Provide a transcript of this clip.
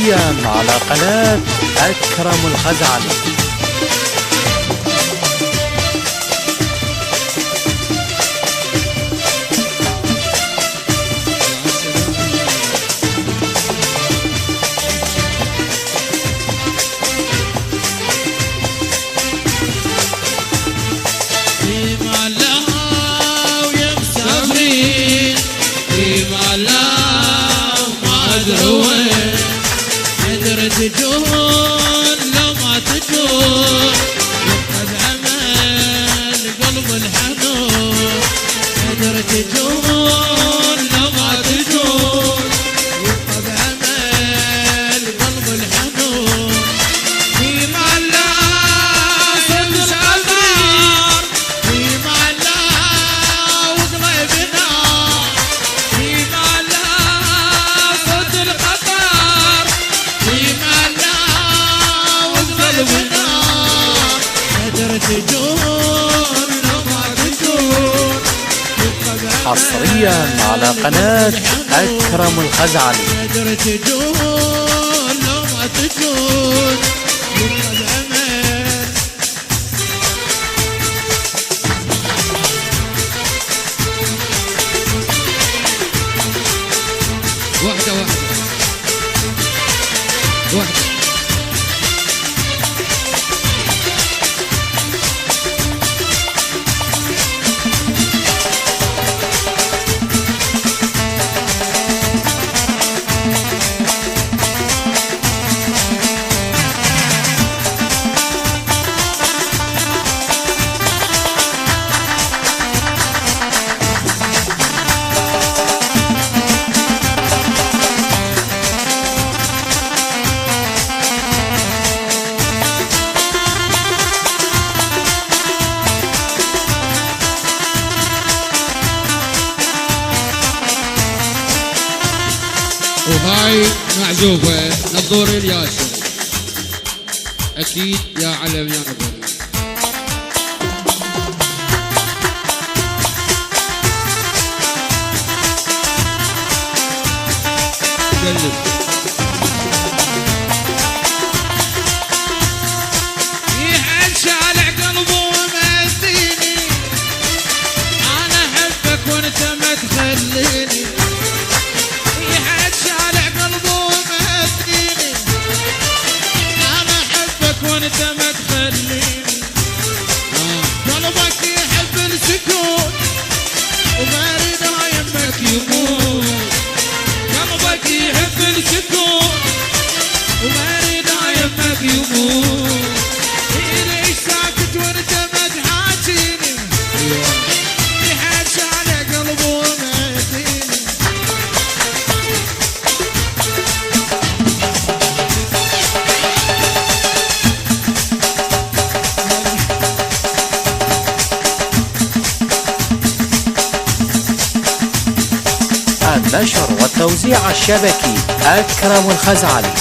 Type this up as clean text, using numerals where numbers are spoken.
حصريا على قناة أكرم الخزعلي. تجون لو ما تجون يفقد امل قلب الحنون. قدر تجون لو ما تجون يفقد امل قلب الحنون. في معلا صد القدر في معلا وقلبنا في معلا صد القدر في معلا وقلبنا. قدر تجون لو ما تجون حصريا على قناة أكرم الخزعلي. قدر تجون لو ما تجون يفقد امل. واحدة واحدة واحدة. وهاي معزوفة نظور الياسر أكيد يا علم يا نظور. قلب يحن شالع قلبه ومديني أنا أحبك وأنت ما تخليني. وانت ما تخليني قلبك يحب السكون وما يريد يمك يموت. قلبك يحب السكون وما يريد يمك يموت. ليش ساكت وانت ما تحاكيني يحاش على قلبه وما يديني. النشر والتوزيع الشبكي أكرم الخزعلي.